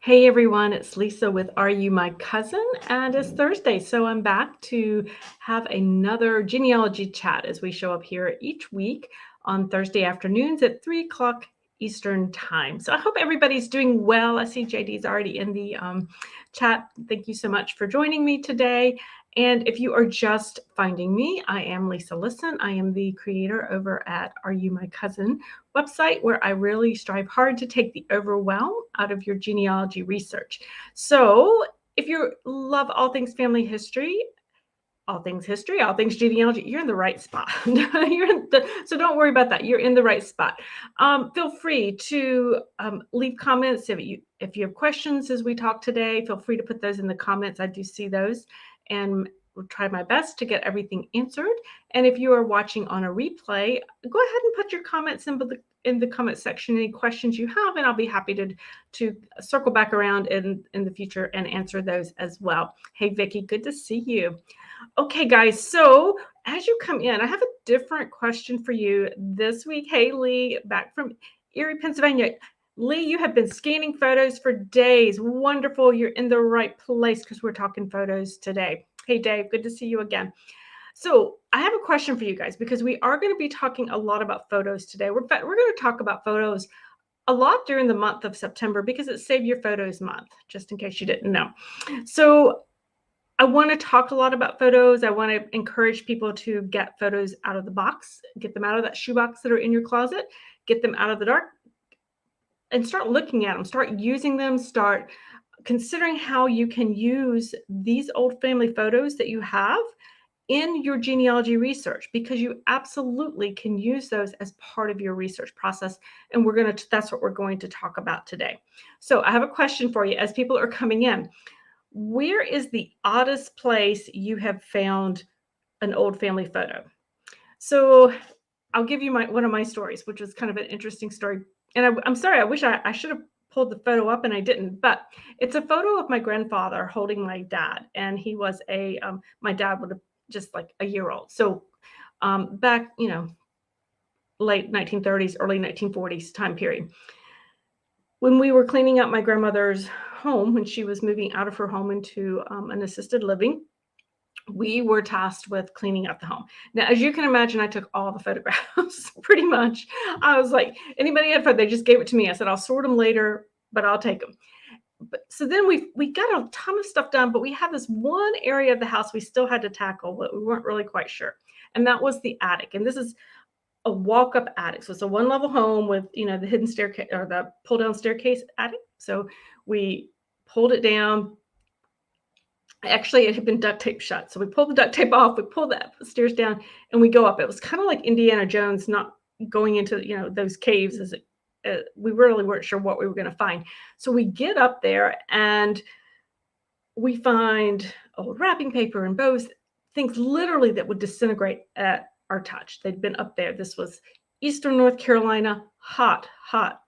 Hey everyone, it's Lisa with Are You My Cousin? And it's Thursday, so I'm back to have another genealogy chat as we show up here each week on Thursday afternoons at 3 o'clock Eastern Time. So I hope everybody's doing well. I see JD's already in the chat. Thank you so much for joining me today. And if you are just finding me, I am Lisa Listen. I am the creator over at Are You My Cousin website, where I really strive hard to take the overwhelm out of your genealogy research. So if you love all things family history, all things genealogy, you're in the right spot. So don't worry about that. You're in the right spot. Feel free to leave comments if you have questions as we talk today. Feel free to put those in the comments. I do see those, and will try my best to get everything answered. And if you are watching on a replay, go ahead and put your comments in the comment section, any questions you have, and I'll be happy to circle back around in the future and answer those as well. Hey, Vicki, good to see you. Okay, guys, so as you come in, I have a different question for you this week. Hey, Lee, back from Erie, Pennsylvania. Lee, you have been scanning photos for days. Wonderful. You're in the right place because we're talking photos today. Hey, Dave, good to see you again. So I have a question for you guys because we are going to be talking a lot about photos today. We're going to talk about photos a lot during the month of September because it's Save Your Photos Month, just in case you didn't know. So I want to talk a lot about photos. I want to encourage people to get photos out of the box, get them out of that shoebox that are in your closet, get them out of the dark, and start looking at them, start using them, start considering how you can use these old family photos that you have in your genealogy research, because you absolutely can use those as part of your research process. And that's what we're going to talk about today. So I have a question for you as people are coming in. Where is the oddest place you have found an old family photo? So I'll give you one of my stories, which is kind of an interesting story. And I'm sorry, I wish I should have pulled the photo up and I didn't, but it's a photo of my grandfather holding my dad. And he was my dad would have just like a year old. So back, late 1930s, early 1940s time period. When we were cleaning out my grandmother's home, when she was moving out of her home into an assisted living, we were tasked with cleaning up the home. Now, as you can imagine, I took all the photographs pretty much. I was like, anybody had photo, they just gave it to me. I said, I'll sort them later, but I'll take them. So then we got a ton of stuff done, but we had this one area of the house we still had to tackle, but we weren't really quite sure. And that was the attic. And this is a walk-up attic. So it's a one-level home with, the hidden staircase or the pull-down staircase attic. So we pulled it down. Actually, it had been duct tape shut. So we pulled the duct tape off, we pulled the stairs down, and we go up. It was kind of like Indiana Jones, not going into, those caves. We really weren't sure what we were going to find. So we get up there and we find old wrapping paper and bows, things literally that would disintegrate at our touch. They'd been up there. This was Eastern North Carolina, hot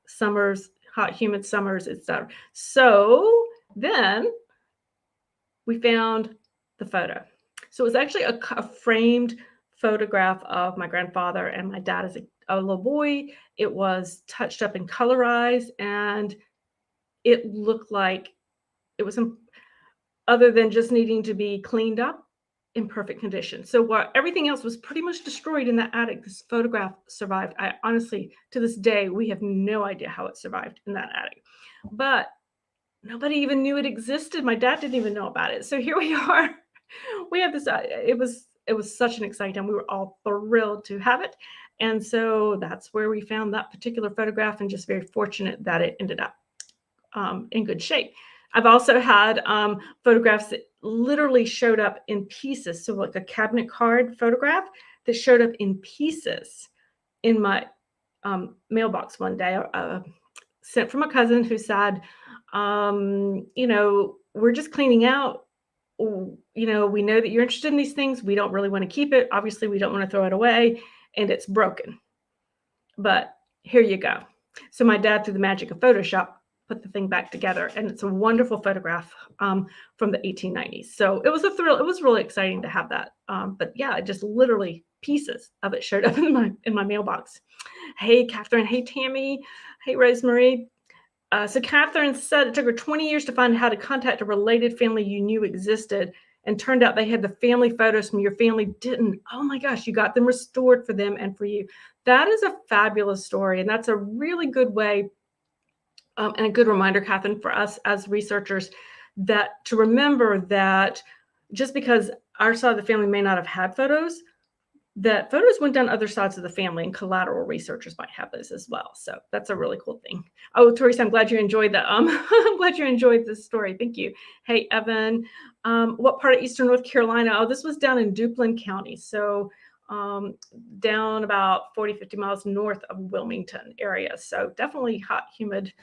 summers, hot, humid summers, etc. So then we found the photo. So it was actually a framed photograph of my grandfather and my dad as a little boy. It was touched up and colorized, and it looked like it was other than just needing to be cleaned up, in perfect condition. So while everything else was pretty much destroyed in that attic, this photograph survived. I honestly, to this day, we have no idea how it survived in that attic. But nobody even knew it existed. My dad didn't even know about it. So here we are. We have this, it was such an exciting time. We were all thrilled to have it. And so that's where we found that particular photograph, and just very fortunate that it ended up in good shape. I've also had photographs that literally showed up in pieces. So like a cabinet card photograph that showed up in pieces in my mailbox one day, sent from a cousin who said, we're just cleaning out. We know that you're interested in these things. We don't really want to keep it. Obviously, we don't want to throw it away, and it's broken. But here you go. So my dad, through the magic of Photoshop, put the thing back together, and it's a wonderful photograph from the 1890s. So it was a thrill. It was really exciting to have that. But yeah, just literally pieces of it showed up in my mailbox. Hey, Catherine. Hey, Tammy. Hey, Rosemary. So Catherine said it took her 20 years to find how to contact a related family you knew existed, and turned out they had the family photos from your family didn't. Oh my gosh, you got them restored for them and for you. That is a fabulous story, and that's a really good way and a good reminder, Catherine, for us as researchers, that to remember that just because our side of the family may not have had photos, that photos went down other sides of the family, and collateral researchers might have those as well. So that's a really cool thing. Oh, Teresa, I'm glad you enjoyed that. I'm glad you enjoyed this story. Thank you. Hey, Evan, what part of Eastern North Carolina? Oh, this was down in Duplin County. So down about 40, 50 miles north of Wilmington area. So definitely hot, humid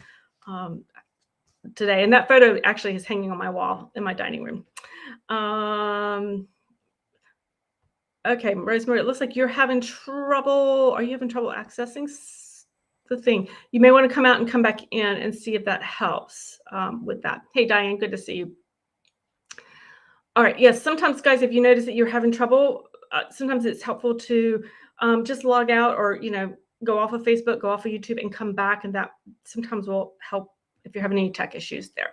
today. And that photo actually is hanging on my wall in my dining room. Okay, Rosemary, it looks like you're having trouble. Are you having trouble accessing the thing? You may want to come out and come back in and see if that helps with that. Hey, Diane, good to see you. All right, yes, sometimes, guys, if you notice that you're having trouble, sometimes it's helpful to just log out or, go off of Facebook, go off of YouTube and come back, and that sometimes will help if you're having any tech issues there.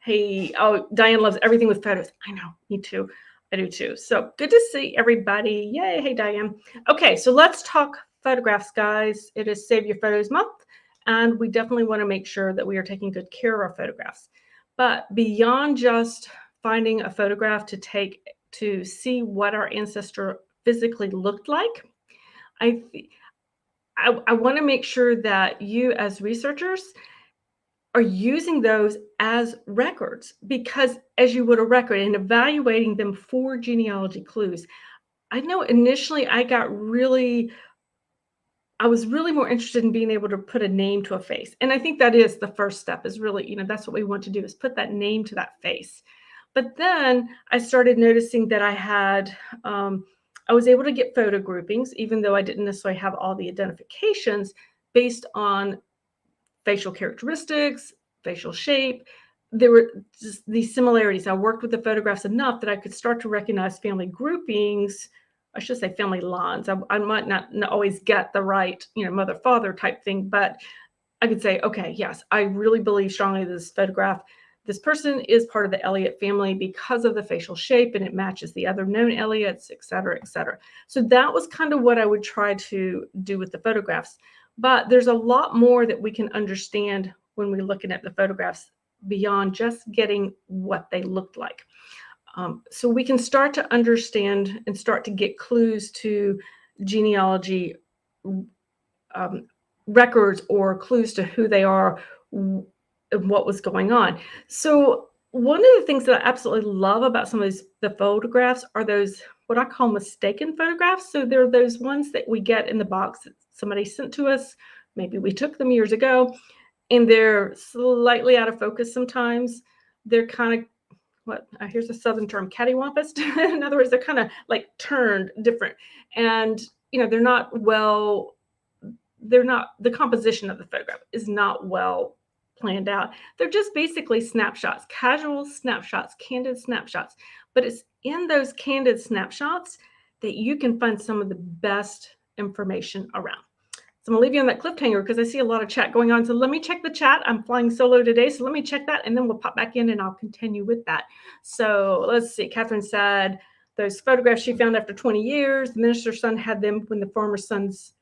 Hey, oh, Diane loves everything with photos. I know, me too. I do too. So good to see everybody. Yay. Hey, Diane. Okay, so let's talk photographs, guys. It is Save Your Photos Month, and we definitely want to make sure that we are taking good care of our photographs. But beyond just finding a photograph to take to see what our ancestor physically looked like, I want to make sure that you as researchers are using those as records, because as you would a record and evaluating them for genealogy clues. I know initially I was really more interested in being able to put a name to a face. And I think that is the first step, is really, that's what we want to do, is put that name to that face. But then I started noticing that I was able to get photo groupings, even though I didn't necessarily have all the identifications based on facial characteristics, facial shape. There were just these similarities. I worked with the photographs enough that I could start to recognize family groupings. I should say family lines. I might not always get the right, mother, father type thing, but I could say, okay, yes, I really believe strongly this photograph, this person is part of the Elliott family because of the facial shape, and it matches the other known Elliots, et cetera, et cetera. So that was kind of what I would try to do with the photographs. But there's a lot more that we can understand when we're looking at the photographs beyond just getting what they looked like. So we can start to understand and start to get clues to genealogy records, or clues to who they are and what was going on. So one of the things that I absolutely love about some of the photographs are those, what I call mistaken photographs. So they're those ones that we get in the box that somebody sent to us. Maybe we took them years ago, and they're slightly out of focus sometimes. They're kind of, here's a Southern term, cattywampus. In other words, they're kind of like turned different. And, they're not, the composition of the photograph is not well planned out. They're just basically snapshots, casual snapshots, candid snapshots. But it's in those candid snapshots that you can find some of the best information around. So I'm gonna leave you on that cliffhanger because I see a lot of chat going on. So let me check the chat. I'm flying solo today, so let me check that, and then we'll pop back in and I'll continue with that. So let's see. Catherine said those photographs she found after 20 years, the minister's son had them when the former son's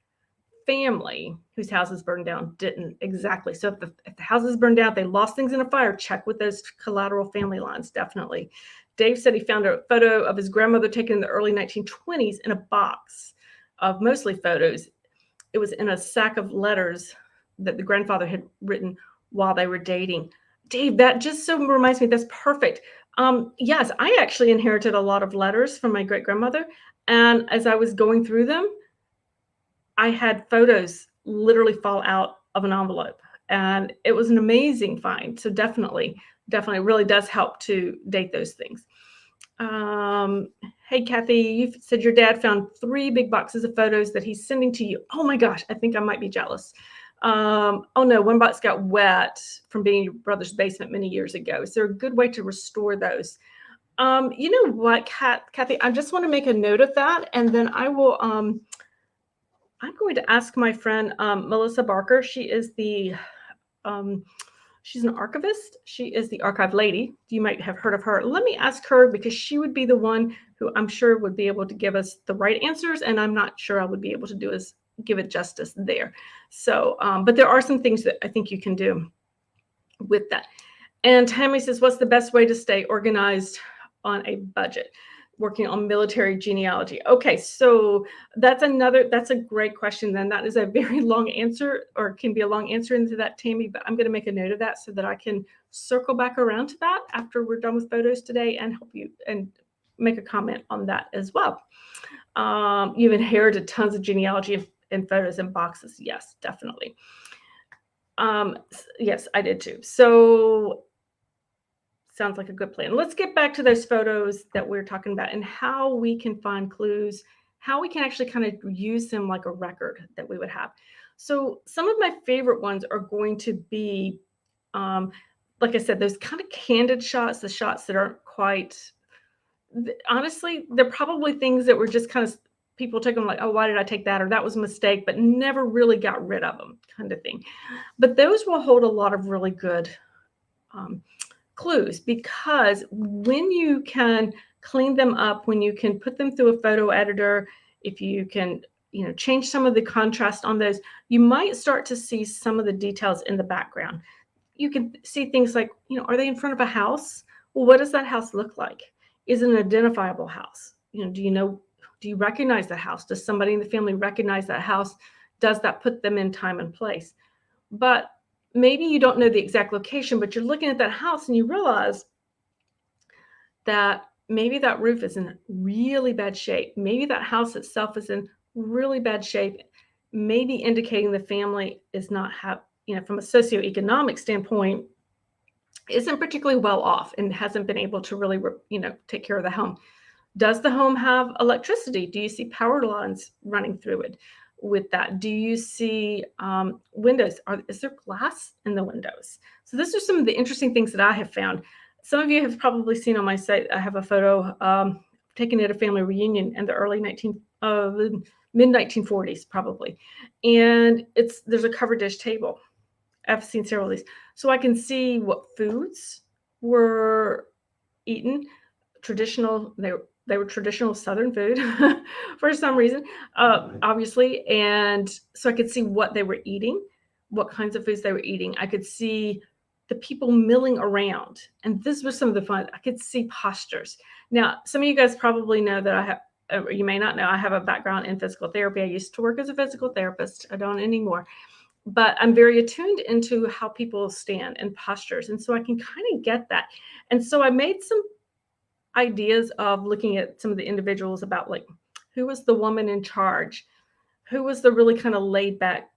family, whose houses burned down, didn't. Exactly. So if the houses burned down, they lost things in a fire, check with those collateral family lines, definitely. Dave said he found a photo of his grandmother taken in the early 1920s in a box of mostly photos. It was in a sack of letters that the grandfather had written while they were dating. Dave, that just so reminds me, that's perfect. Yes, I actually inherited a lot of letters from my great-grandmother. And as I was going through them, I had photos literally fall out of an envelope, and it was an amazing find. So definitely really does help to date those things. Hey, Kathy, you said your dad found 3 big boxes of photos that he's sending to you. Oh my gosh, I think I might be jealous. Oh no, one box got wet from being in your brother's basement many years ago. Is there a good way to restore those? You know what, Kathy, I just want to make a note of that, and then I will, I'm going to ask my friend Melissa Barker. She is the She's an archivist. She is the archive lady. You might have heard of her. Let me ask her, because she would be the one who I'm sure would be able to give us the right answers, and I'm not sure I would be able to give it justice there. So, but there are some things that I think you can do with that. And Tammy says, what's the best way to stay organized on a budget? Working on military genealogy. Okay, so that's a great question. Then that is a very long answer, or can be a long answer into that, Tammy, but I'm going to make a note of that so that I can circle back around to that after we're done with photos today and help you and make a comment on that as well. You've inherited tons of genealogy and photos and boxes. Yes, definitely. Yes, I did too. So sounds like a good plan. Let's get back to those photos that we're talking about and how we can find clues, how we can actually kind of use them like a record that we would have. So some of my favorite ones are going to be, like I said, those kind of candid shots, the shots that aren't quite, honestly, they're probably things that were just kind of, people took them like, oh, why did I take that? Or that was a mistake, but never really got rid of them, kind of thing. But those will hold a lot of really good clues, because when you can clean them up, when you can put them through a photo editor, if you can, change some of the contrast on those, you might start to see some of the details in the background. You can see things like, are they in front of a house? Well, what does that house look like? Is it an identifiable house? Do you recognize the house? Does somebody in the family recognize that house? Does that put them in time and place? But maybe you don't know the exact location, but you're looking at that house and you realize that maybe that roof is in really bad shape. Maybe that house itself is in really bad shape, maybe indicating the family is not from a socioeconomic standpoint, isn't particularly well off and hasn't been able to really, take care of the home. Does the home have electricity? Do you see power lines running through it? With that, do you see windows? Is there glass in the windows? So those are some of the interesting things that I have found. Some of you have probably seen on my site, I have a photo taken at a family reunion in the mid 1940s probably. And there's a covered dish table. I've seen several of these. So I can see what foods were eaten, they were traditional Southern food for some reason, obviously. And so I could see what they were eating, what kinds of foods they were eating. I could see the people milling around. And this was some of the fun. I could see postures. Now, some of you guys probably know that or you may not know, I have a background in physical therapy. I used to work as a physical therapist. I don't anymore. But I'm very attuned into how people stand and postures. And so I can kind of get that. And so I made some ideas of looking at some of the individuals about, like, who was the woman in charge, who was the really kind of laid back,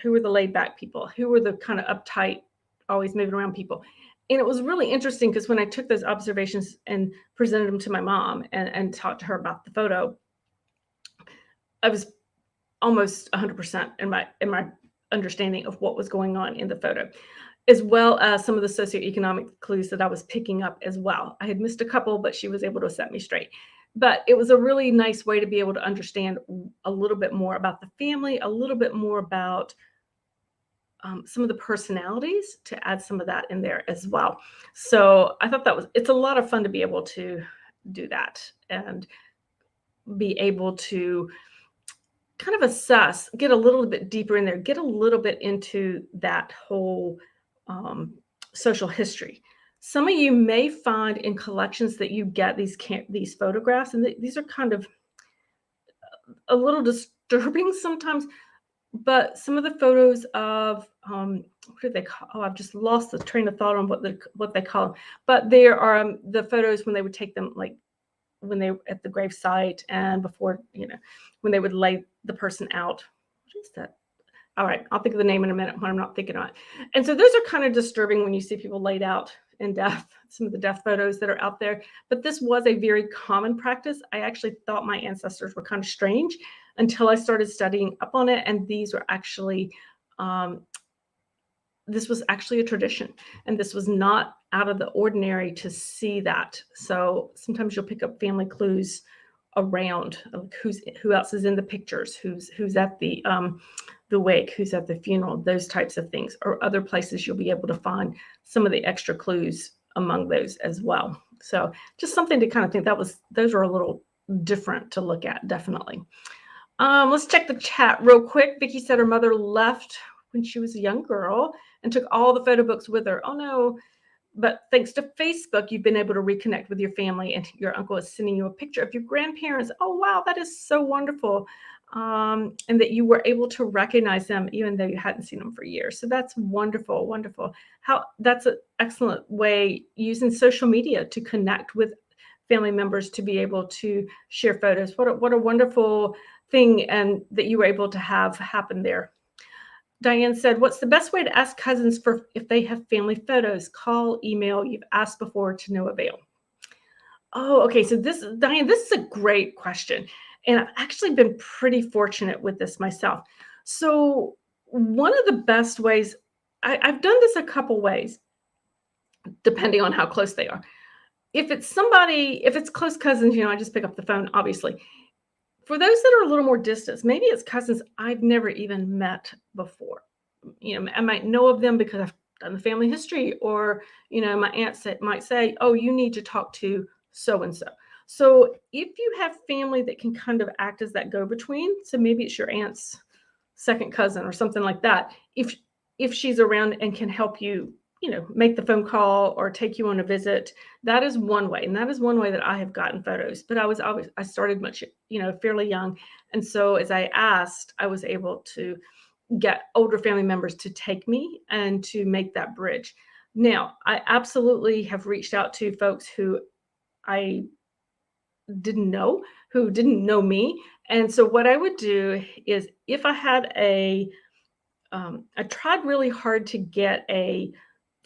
who were the laid back people, who were the kind of uptight, always moving around people. And it was really interesting because when I took those observations and presented them to my mom and talked to her about the photo, I was almost 100% in my understanding of what was going on in the photo, as well as some of the socioeconomic clues that I was picking up as well. I had missed a couple, but she was able to set me straight. But it was a really nice way to be able to understand a little bit more about the family, a little bit more about some of the personalities, to add some of that in there as well. So I thought it's a lot of fun to be able to do that and be able to kind of assess, get a little bit deeper in there, get a little bit into that whole social history. Some of you may find in collections that you get these photographs, and these are kind of a little disturbing sometimes, but some of the photos of what do they call? Oh, I've just lost the train of thought on what they call them. But there are the photos when they would take them, like when they were at the grave site and before, when they would lay the person out. What is that? All right, I'll think of the name in a minute when I'm not thinking on it. And so those are kind of disturbing when you see people laid out in death, some of the death photos that are out there. But this was a very common practice. I actually thought my ancestors were kind of strange until I started studying up on it. And these were actually, this was actually a tradition. And this was not out of the ordinary to see that. So sometimes you'll pick up family clues around, like who else is in the pictures, who's at the wake, who's at the funeral, those types of things, or other places you'll be able to find some of the extra clues among those as well. So just something to kind of think those are a little different to look at, definitely. Let's check the chat real quick. Vicky said her mother left when she was a young girl and took all the photo books with her. Oh no. But thanks to Facebook, you've been able to reconnect with your family, and your uncle is sending you a picture of your grandparents. Oh, wow, that is so wonderful. And that you were able to recognize them even though you hadn't seen them for years. So that's wonderful, wonderful. That's an excellent way using social media to connect with family members, to be able to share photos. What a wonderful thing, and that you were able to have happen there. Diane said, what's the best way to ask cousins for if they have family photos? Call, email, you've asked before, to no avail. Oh, okay. So Diane, this is a great question. And I've actually been pretty fortunate with this myself. So one of the best ways, I've done this a couple ways, depending on how close they are. If it's close cousins, I just pick up the phone, obviously. For those that are a little more distant, maybe it's cousins I've never even met before. I might know of them because I've done the family history, or, my aunt might say, oh, you need to talk to so-and-so. So if you have family that can kind of act as that go-between, so maybe it's your aunt's second cousin or something like that, if she's around and can help you, make the phone call or take you on a visit, that is one way. And that is one way that I have gotten photos. But I started much, fairly young. And so as I asked, I was able to get older family members to take me and to make that bridge. Now, I absolutely have reached out to folks who I didn't know, who didn't know me. And so what I would do is, if I had I tried really hard to get a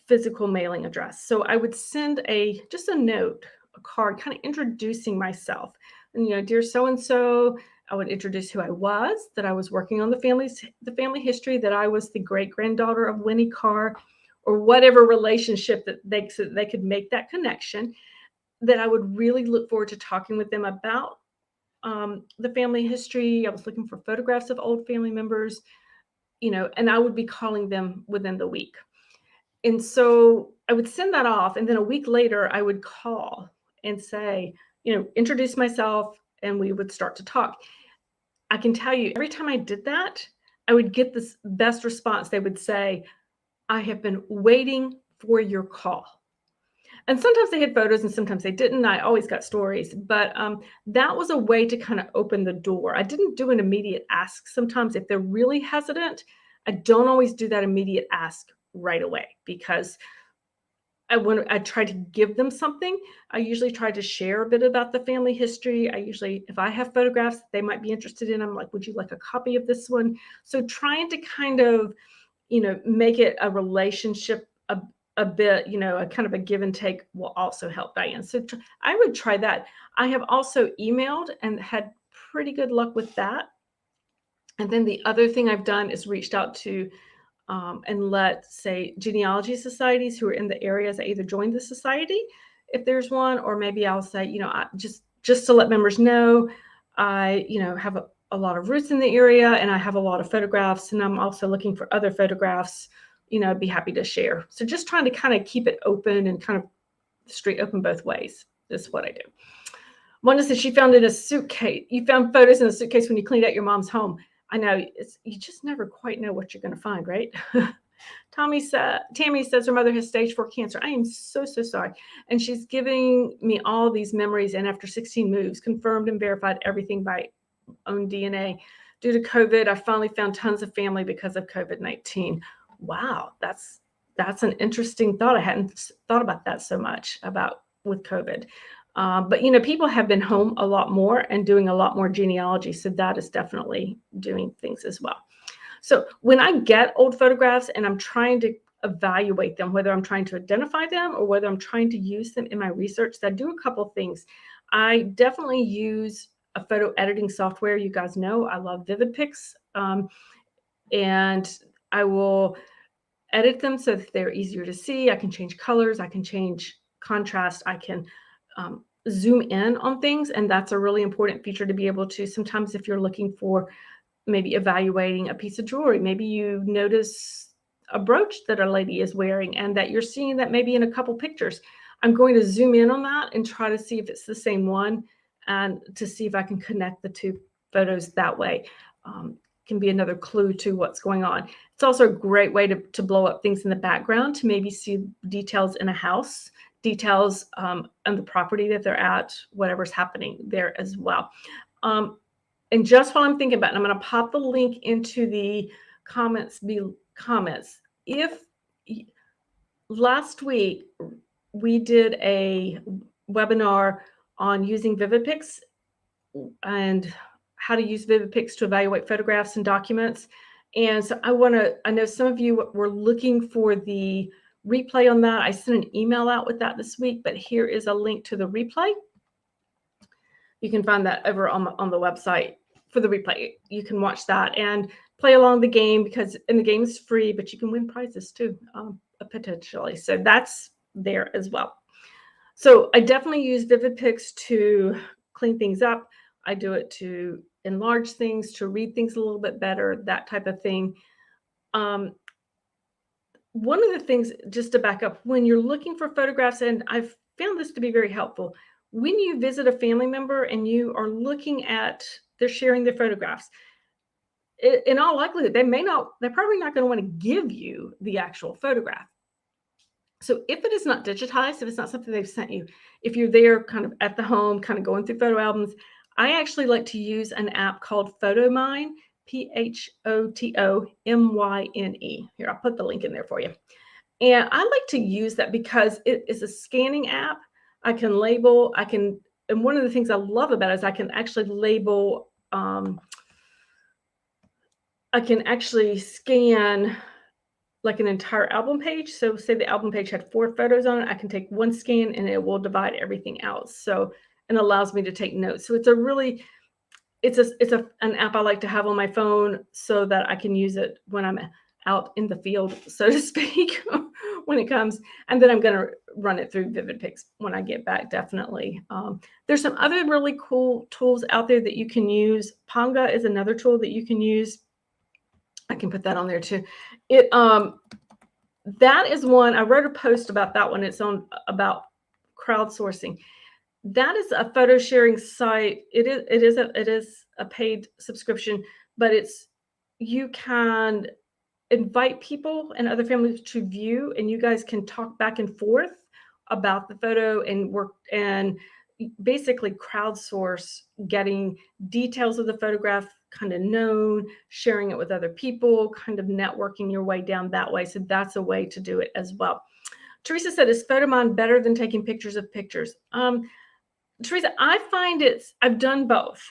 physical mailing address. So I would send just a note, a card, kind of introducing myself. And, dear so-and-so, I would introduce who I was, that I was working on the family history, that I was the great-granddaughter of Winnie Carr, or whatever relationship that they could make that connection, that I would really look forward to talking with them about the family history. I was looking for photographs of old family members, and I would be calling them within the week. And so I would send that off. And then a week later, I would call and say, introduce myself, and we would start to talk. I can tell you, every time I did that, I would get this best response. They would say, I have been waiting for your call. And sometimes they had photos and sometimes they didn't. I always got stories, but that was a way to kind of open the door. I didn't do an immediate ask. Sometimes if they're really hesitant, I don't always do that immediate ask right away, because I try to give them something. I usually try to share a bit about the family history. If I have photographs that they might be interested in, I'm like, would you like a copy of this one? So trying to kind of, make it a relationship a bit, a kind of a give and take will also help, Diane. So I would try that. I have also emailed and had pretty good luck with that. And then the other thing I've done is reached out to and say, genealogy societies who are in the areas. I either joined the society if there's one, or maybe I'll say, just to let members know, I, have a lot of roots in the area, and I have a lot of photographs, and I'm also looking for other photographs, I'd be happy to share. So just trying to kind of keep it open and kind of straight open both ways is what I do. Wanda said she found in a suitcase. You found photos in a suitcase when you cleaned out your mom's home. I know, you just never quite know what you're going to find, right? Tammy says her mother has stage 4 cancer. I am so, so sorry. And she's giving me all these memories. And after 16 moves, confirmed and verified everything by own DNA. Due to COVID, I finally found tons of family because of COVID-19. Wow, that's an interesting thought. I hadn't thought about that so much with COVID. But, people have been home a lot more and doing a lot more genealogy. So that is definitely doing things as well. So when I get old photographs and I'm trying to evaluate them, whether I'm trying to identify them or whether I'm trying to use them in my research, I do a couple of things. I definitely use a photo editing software. You guys know I love VividPix. And I will edit them so that they're easier to see. I can change colors. I can change contrast. I can zoom in on things. And that's a really important feature to be able to. Sometimes if you're looking for maybe evaluating a piece of jewelry, maybe you notice a brooch that a lady is wearing and that you're seeing that maybe in a couple pictures. I'm going to zoom in on that and try to see if it's the same one and to see if I can connect the two photos that way. Can be another clue to what's going on. It's also a great way to blow up things in the background, to maybe see details in a house, details on the property that they're at, whatever's happening there as well. And just while I'm thinking about it, I'm going to pop the link into the comments. If last week we did a webinar on using VividPix and how to use VividPix to evaluate photographs and documents. And so I know some of you were looking for the replay on that. I sent an email out with that this week, but here is a link to the replay. You can find that over on the website for the replay. You can watch that and play along the game, because the game is free, but you can win prizes too, potentially. So that's there as well. So I definitely use VividPix to clean things up. I do it to enlarge things, to read things a little bit better, that type of thing. One of the things, just to back up, when you're looking for photographs, and I've found this to be very helpful, when you visit a family member and you are looking at, they're sharing their photographs, in all likelihood, they're probably not going to want to give you the actual photograph. So if it is not digitized, if it's not something they've sent you, if you're there kind of at the home, kind of going through photo albums, I actually like to use an app called Photomine, Photomyne. Here, I'll put the link in there for you. And I like to use that because it is a scanning app. I can label, and one of the things I love about it is I can actually label, I can actually scan like an entire album page. So say the album page had 4 photos on it, I can take one scan and it will divide everything out. So, and allows me to take notes. So it's an app I like to have on my phone so that I can use it when I'm out in the field, so to speak, when it comes. And then I'm going to run it through VividPix when I get back, definitely. There's some other really cool tools out there that you can use. Ponga is another tool that you can use. I can put that on there too. That is one, I wrote a post about that one. It's about crowdsourcing. That is a photo sharing site. It is a paid subscription, but you can invite people and other families to view, and you guys can talk back and forth about the photo and work and basically crowdsource getting details of the photograph kind of known, sharing it with other people, kind of networking your way down that way. So that's a way to do it as well. Teresa said, is Photomine better than taking pictures of pictures? Teresa, I find I've done both.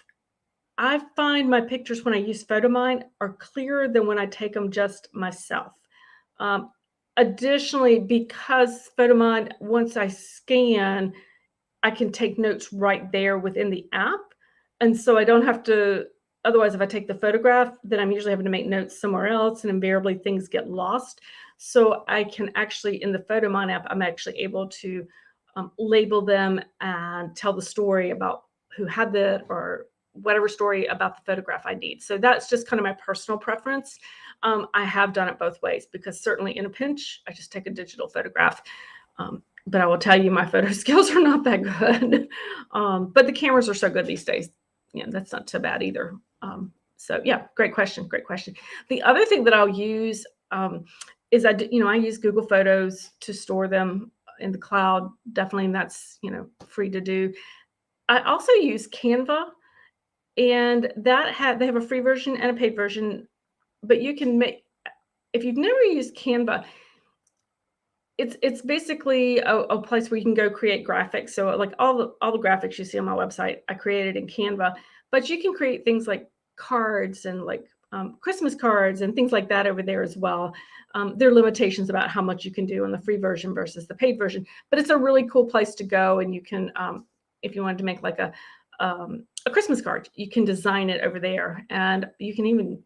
I find my pictures when I use Photomine are clearer than when I take them just myself. Additionally, because Photomine, once I scan, I can take notes right there within the app. And so I don't have to, otherwise, if I take the photograph, then I'm usually having to make notes somewhere else, and invariably things get lost. So I can actually, in the Photomine app, I'm actually able to label them and tell the story about who had or whatever story about the photograph I need. So that's just kind of my personal preference. I have done it both ways, because certainly in a pinch, I just take a digital photograph. But I will tell you, my photo skills are not that good. But the cameras are so good these days. Yeah, that's not so bad either. So yeah, great question. The other thing that I'll use is I use Google Photos to store them in the cloud. Definitely, and that's free to do. I also use Canva, and they have a free version and a paid version. But you can if you've never used Canva, it's basically a place where you can go create graphics. So like all the graphics you see on my website, I created in Canva. But you can create things like cards and like Christmas cards and things like that over there as well. There are limitations about how much you can do in the free version versus the paid version, but it's a really cool place to go. And you can, if you wanted to make like a Christmas card, you can design it over there, and you can even,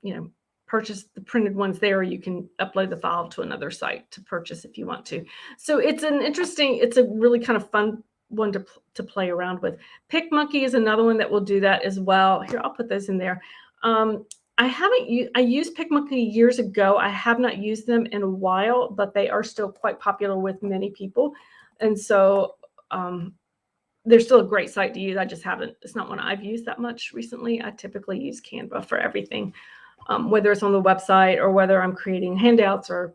purchase the printed ones there, or you can upload the file to another site to purchase if you want to. So it's a really kind of fun one to play around with. Picmonkey is another one that will do that as well. Here, I'll put those in there. I haven't used, I used Picmonkey years ago. I have not used them in a while, but they are still quite popular with many people. And so they're still a great site to use. I just haven't, it's not one I've used that much recently. I typically use Canva for everything, whether it's on the website or whether I'm creating handouts or,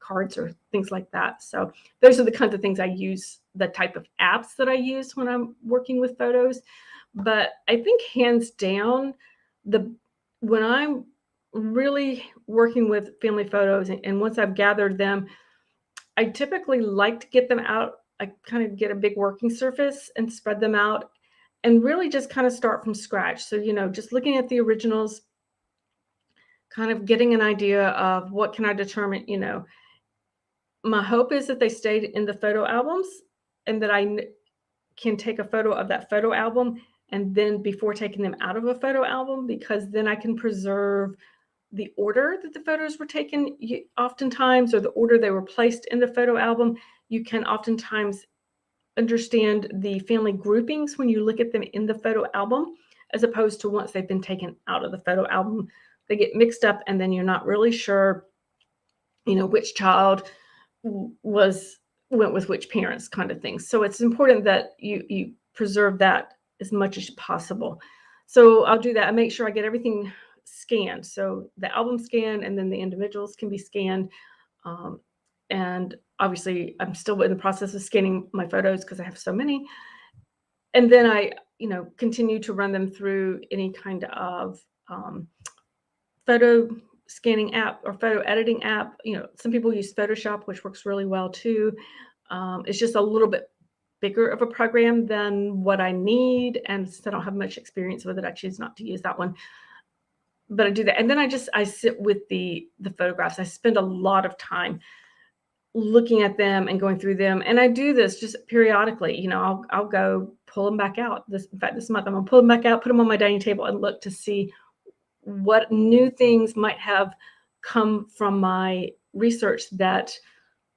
cards or things like that. So those are the kinds of things I use, the type of apps that I use when I'm working with photos. But I think hands down, when I'm really working with family photos and once I've gathered them, I typically like to get them out. I kind of get a big working surface and spread them out and really just kind of start from scratch. So, just looking at the originals, kind of getting an idea of what can I determine, my hope is that they stayed in the photo albums and that I can take a photo of that photo album and then before taking them out of a photo album, because then I can preserve the order that the photos were taken oftentimes, or the order they were placed in the photo album. You can oftentimes understand the family groupings when you look at them in the photo album, as opposed to once they've been taken out of the photo album, they get mixed up and then you're not really sure, which child went with which parents, kind of thing. So it's important that you preserve that as much as possible. So I'll do that. I make sure I get everything scanned. So the album scan and then the individuals can be scanned. And obviously I'm still in the process of scanning my photos because I have so many. And then I, continue to run them through any kind of photo scanning app or photo editing app. Some people use Photoshop, which works really well too. It's just a little bit bigger of a program than what I need. And since I don't have much experience with it, I choose not to use that one. But I do that. And then I sit with the photographs. I spend a lot of time looking at them and going through them. And I do this just periodically. I'll go pull them back out. In fact, this month I'm gonna pull them back out, put them on my dining table and look to see what new things might have come from my research that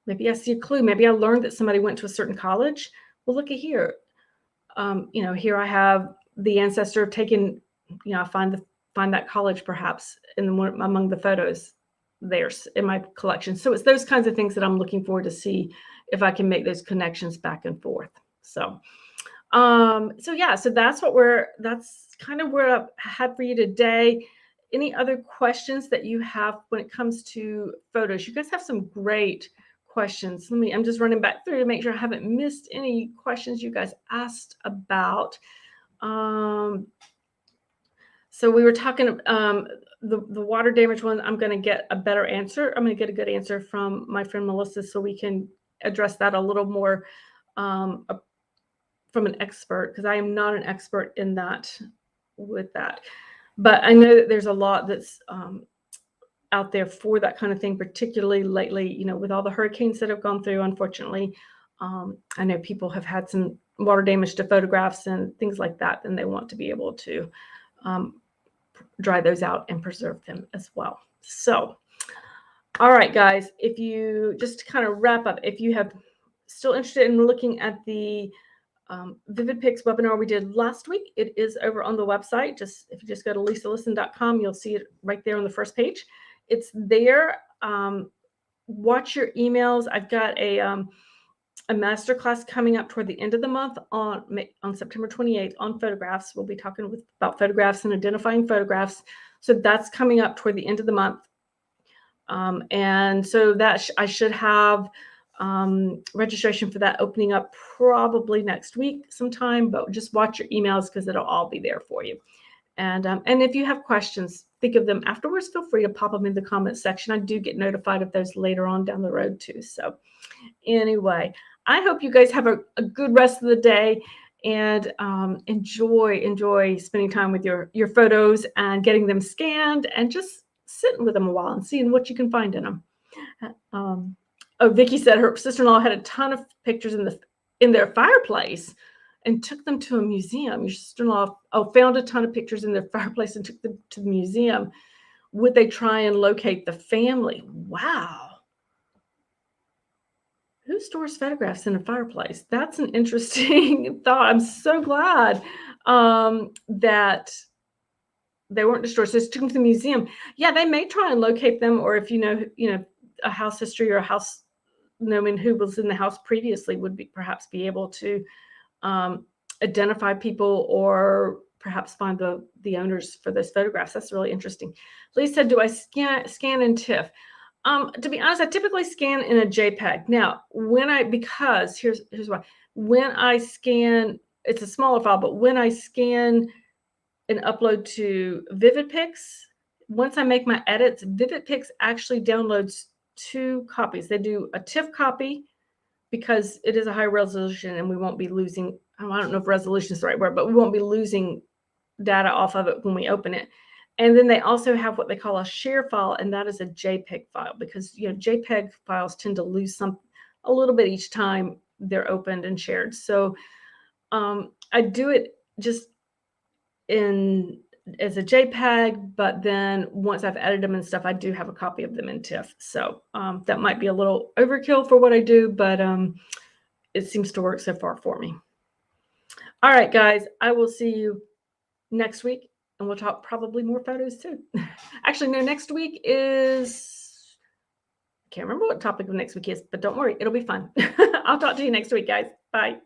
maybe I see a clue. Maybe I learned that somebody went to a certain college. Well, look at here. Here I have the ancestor taken, I find that college perhaps among the photos there's in my collection. So it's those kinds of things that I'm looking for to see if I can make those connections back and forth. So so that's kind of where I had for you today. Any other questions that you have when it comes to photos? You guys have some great questions. I'm just running back through to make sure I haven't missed any questions you guys asked about. So we were talking the water damage one. I'm going to get a better answer. I'm going to get a good answer from my friend Melissa, so we can address that a little more from an expert, because I am not an expert in that with that. But I know that there's a lot that's out there for that kind of thing, particularly lately, with all the hurricanes that have gone through, unfortunately. I know people have had some water damage to photographs and things like that, and they want to be able to dry those out and preserve them as well. So, all right, guys, if you just to kind of wrap up, if you have still interested in looking at the Vivid Pics webinar we did last week, it is over on the website. If you just go to lisalisten.com, you'll see it right there on the first page. It's there. Watch your emails. I've got a masterclass coming up toward the end of the month on September 28th on photographs. We'll be talking about photographs and identifying photographs. So that's coming up toward the end of the month. And so that I should have registration for that opening up probably next week sometime, but just watch your emails because it'll all be there for you. And if you have questions, think of them afterwards, feel free to pop them in the comment section. I do get notified of those later on down the road too. So anyway, I hope you guys have a good rest of the day and enjoy spending time with your photos and getting them scanned and just sitting with them a while and seeing what you can find in them. Vicky said her sister-in-law had a ton of pictures in their fireplace and took them to a museum. Your sister-in-law found a ton of pictures in their fireplace and took them to the museum. Would they try and locate the family? Wow. Who stores photographs in a fireplace? That's an interesting thought. I'm so glad that they weren't destroyed. So it's took them to the museum. Yeah, they may try and locate them, or if you know, a house history or a house knowing who was in the house previously would perhaps be able to identify people or perhaps find the owners for those photographs. That's really interesting. Lee said, do I scan in TIFF? To be honest, I typically scan in a JPEG. Now, because here's why. When I scan, it's a smaller file, but when I scan and upload to VividPix, once I make my edits, VividPix actually downloads 2 copies. They do a TIFF copy because it is a high resolution and we won't be losing, I don't know if resolution is the right word, but we won't be losing data off of it when we open it. And then they also have what they call a share file, and that is a JPEG file because JPEG files tend to lose a little bit each time they're opened and shared. So I do it just as a JPEG, but then once I've edited them and stuff, I do have a copy of them in TIFF. So that might be a little overkill for what I do, but it seems to work so far for me. All right, guys, I will see you next week, and we'll talk probably more photos too. Actually, no, next week is, I can't remember what topic of next week is, but don't worry, it'll be fun. I'll talk to you next week, guys. Bye.